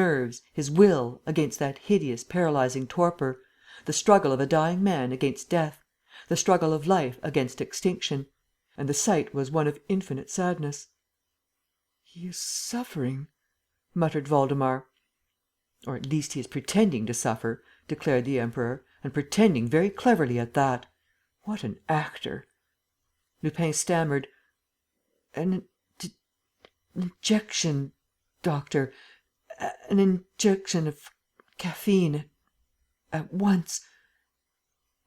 nerves, his will, against that hideous, paralyzing torpor, the struggle of a dying man against death, the struggle of life against extinction. And the sight was one of infinite sadness. "He is suffering," muttered Waldemar. "Or at least he is pretending to suffer," declared the Emperor, "and pretending very cleverly at that. What an actor!" Lupin stammered: "An injection, doctor, an injection of caffeine at once."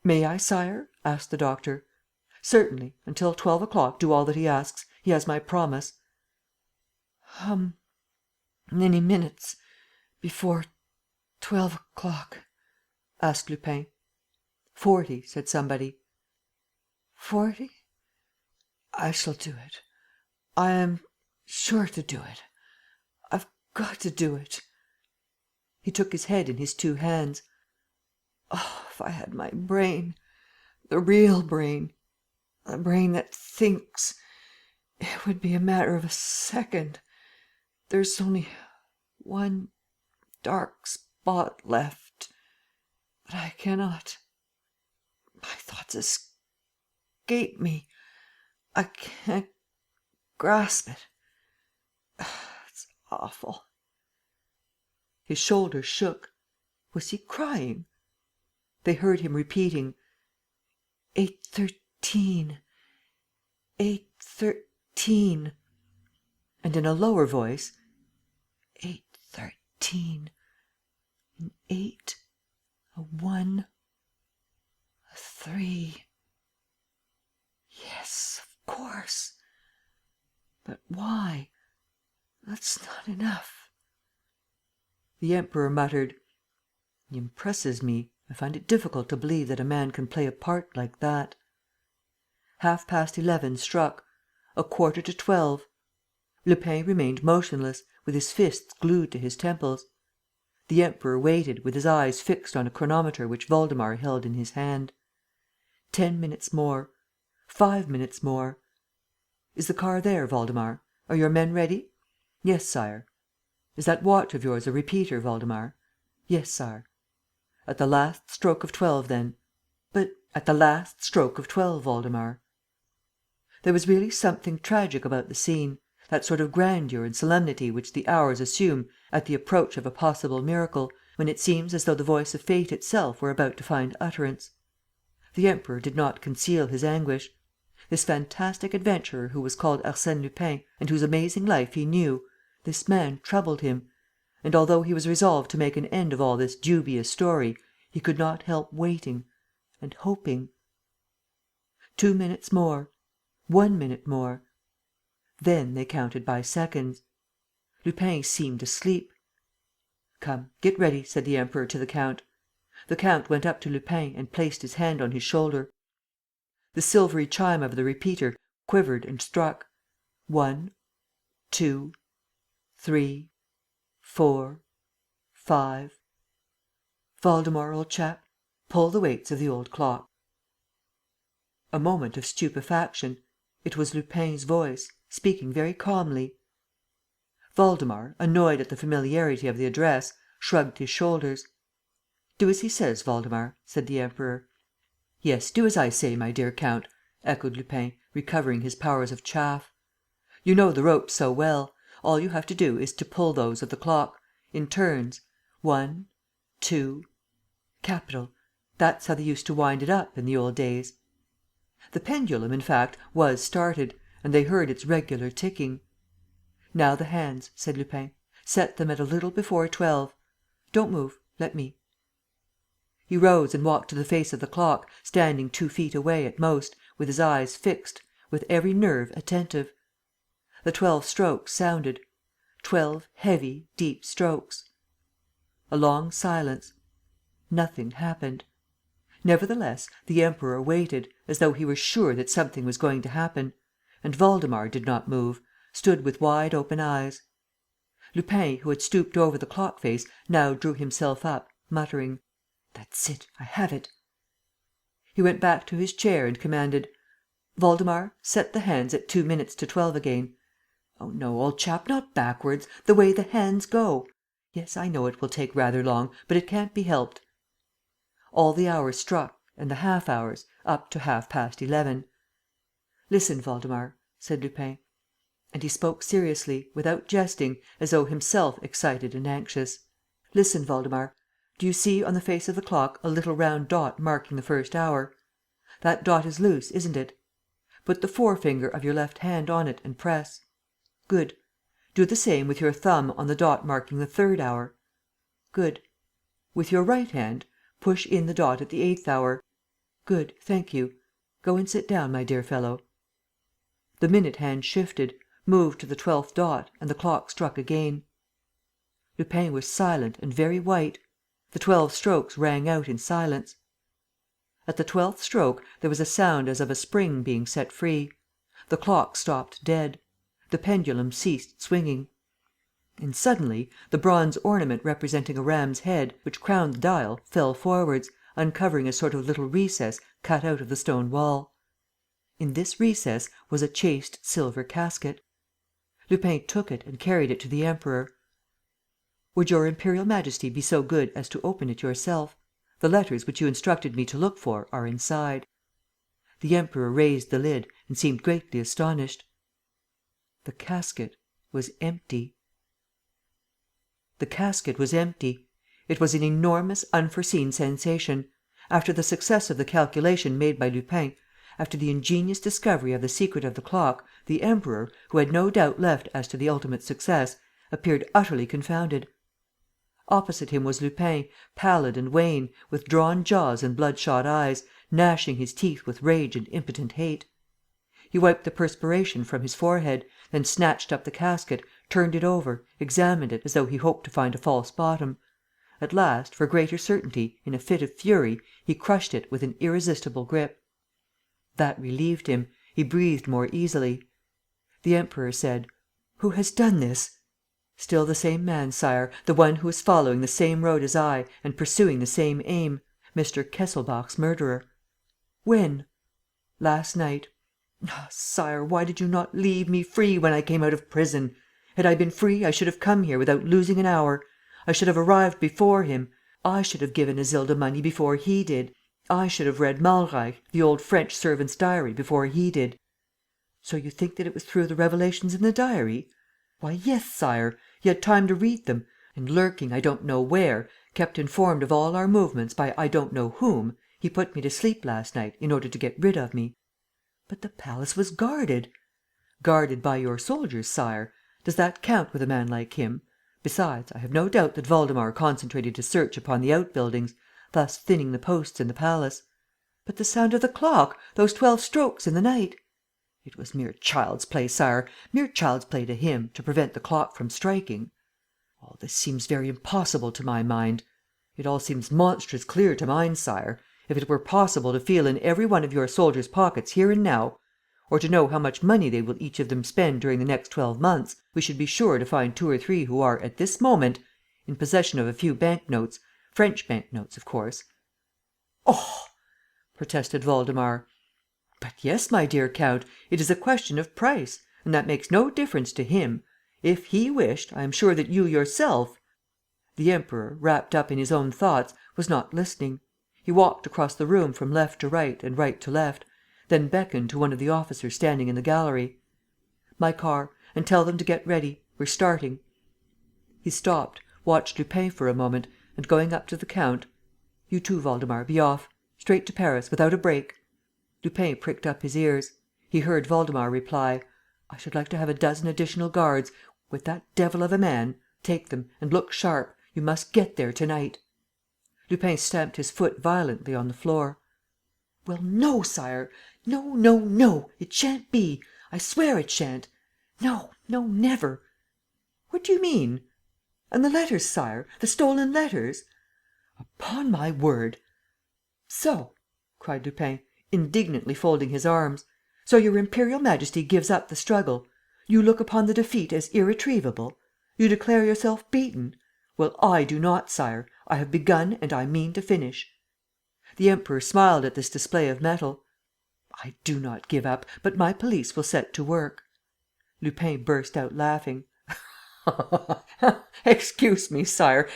"May I, Sire?" asked the doctor. "Certainly. Until 12 o'clock, do all that he asks. He has my promise." "How many minutes before 12 o'clock?" asked Lupin. 40, said somebody. 40? I shall do it. I am sure to do it. I've got to do it." He took his head in his two hands. "Oh, if I had my brain, the real brain, the brain that thinks, it would be a matter of a second. There's only one dark spot left. But I cannot. My thoughts escape me. I can't grasp it. It's awful." His shoulders shook. Was he crying? They heard him repeating: 8:13. 8:13. And in a lower voice: 8:13. An 8, a 1, a 3. Yes, of course. But why? That's not enough. The Emperor muttered: "He impresses me. I find it difficult to believe that a man can play a part like that." 11:30 struck. 11:45. Lupin remained motionless, with his fists glued to his temples. The Emperor waited, with his eyes fixed on a chronometer which Waldemar held in his hand. 10 minutes more. 5 minutes more. "Is the car there, Waldemar? Are your men ready?" "Yes, Sire." "Is that watch of yours a repeater, Waldemar?" "Yes, Sire." "At the last stroke of 12, then." "But at the last stroke of 12, Waldemar." There was really something tragic about the scene, that sort of grandeur and solemnity which the hours assume at the approach of a possible miracle, when it seems as though the voice of fate itself were about to find utterance. The Emperor did not conceal his anguish. This fantastic adventurer who was called Arsène Lupin and whose amazing life he knew, this man troubled him; and although he was resolved to make an end of all this dubious story, he could not help waiting and hoping. 2 minutes more. 1 minute more. Then they counted by seconds. Lupin seemed asleep. "Come, get ready," said the Emperor to the count. The count went up to Lupin and placed his hand on his shoulder. The silvery chime of the repeater quivered and struck: 1, 2, 3, 4, 5. "Waldemar, old chap, pull the weights of the old clock." A moment of stupefaction. It was Lupin's voice, speaking very calmly. Waldemar, annoyed at the familiarity of the address, shrugged his shoulders. "Do as he says, Waldemar," said the Emperor. "Yes, do as I say, my dear count," echoed Lupin, recovering his powers of chaff. "You know the ropes so well. All you have to do is to pull those of the clock, in turns: 1, 2. Capital. That's how they used to wind it up, in the old days." The pendulum, in fact, was started; and they heard its regular ticking. "Now the hands," said Lupin. "Set them at a little before 12. Don't move. Let me." He rose and walked to the face of the clock, standing 2 feet away, at most, with his eyes fixed, with every nerve attentive. The 12 strokes sounded. 12 heavy, deep strokes. A long silence. Nothing happened. Nevertheless, the Emperor waited, as though he were sure that something was going to happen; and Waldemar did not move, stood with wide open eyes. Lupin, who had stooped over the clock face, now drew himself up, muttering: "That's it. I have it." He went back to his chair and commanded: "Waldemar, set the hands at 2 minutes to 12 again. Oh, no, old chap, not backwards, the way the hands go. Yes, I know it will take rather long, but it can't be helped." All the hours struck and the half hours, up to 11:30. "Listen, Waldemar," said Lupin. And he spoke seriously, without jesting, as though himself excited and anxious. "Listen, Waldemar. Do you see on the face of the clock a little round dot marking the first hour? That dot is loose, isn't it? Put the forefinger of your left hand on it and press. Good. Do the same with your thumb on the dot marking the third hour. Good. With your right hand, push in the dot at the eighth hour. Good, thank you. Go and sit down, my dear fellow." The minute hand shifted, moved to the 12th dot and the clock struck again. Lupin was silent and very white. The 12 strokes rang out in silence. At the 12th stroke, there was a sound as of a spring being set free. The clock stopped dead. The pendulum ceased swinging. And suddenly, the bronze ornament representing a ram's head, which crowned the dial, fell forwards, uncovering a sort of little recess cut out of the stone wall. In this recess was a chased silver casket. Lupin took it and carried it to the Emperor. "Would Your Imperial Majesty be so good as to open it yourself? The letters which you instructed me to look for are inside." The Emperor raised the lid and seemed greatly astonished. The casket was empty. The casket was empty. It was an enormous, unforeseen sensation. After the success of the calculation made by Lupin, after the ingenious discovery of the secret of the clock, the Emperor, who had no doubt left as to the ultimate success, appeared utterly confounded. Opposite him was Lupin, pallid and wan, with drawn jaws and bloodshot eyes, gnashing his teeth with rage and impotent hate. He wiped the perspiration from his forehead, then snatched up the casket, turned it over, examined it, as though he hoped to find a false bottom. At last, for greater certainty, in a fit of fury, he crushed it with an irresistible grip. That relieved him. He breathed more easily. The Emperor said: "Who has done this?" "Still the same man, Sire, the one who is following the same road as I and pursuing the same aim: Mr. Kesselbach's murderer." "When?" "Last night." "Ah, Sire, why did you not leave me free when I came out of prison? Had I been free, I should have come here without losing an hour. I should have arrived before him. I should have given Isilda money before he did. I should have read Malreich, the old French servant's diary, before he did." "So you think that it was through the revelations in the diary?" "Why, yes, Sire. He had time to read them and, lurking I don't know where, kept informed of all our movements by I don't know whom, he put me to sleep last night in order to get rid of me." "But the palace was guarded." "Guarded by your soldiers, Sire. Does that count with a man like him? Besides, I have no doubt that Waldemar concentrated his search upon the outbuildings, thus thinning the posts in the palace." "But the sound of the clock, those 12 strokes in the night?" "It was mere child's play, Sire, mere child's play to him, to prevent the clock from striking. All this seems very impossible to my mind. It all seems monstrous clear to mine, Sire. If it were possible to feel in every one of your soldiers' pockets here and now, or to know how much money they will each of them spend during the next 12 months, we should be sure to find 2 or 3 who are, at this moment, in possession of a few bank notes, French bank notes, of course." "Oh!" protested Waldemar. "But yes, my dear count, it is a question of price; and that makes no difference to him. If he wished, I am sure that you yourself—" The Emperor, wrapped up in his own thoughts, was not listening. He walked across the room from left to right and right to left, then beckoned to one of the officers standing in the gallery: "My car. And tell them to get ready. We're starting." He stopped, watched Lupin for a moment and, going up to the count: "You too, Waldemar, be off. Straight to Paris, without a break." Lupin pricked up his ears. He heard Waldemar reply: "I should like to have a dozen additional guards. With that devil of a man. Take them. And look sharp. You must get there to night." Lupin stamped his foot violently on the floor: "Well, no, Sire! No, no, no! It shan't be! I swear it shan't! No, no, never!" "What do you mean?" "And the letters, Sire? The stolen letters?" "Upon my word!" "So!" cried Lupin, indignantly folding his arms. "So Your Imperial Majesty gives up the struggle? You look upon the defeat as irretrievable? You declare yourself beaten? Well, I do not, Sire. I have begun and I mean to finish." The Emperor smiled at this display of mettle: "I do not give up, but my police will set to work." Lupin burst out laughing. "Excuse me, Sire.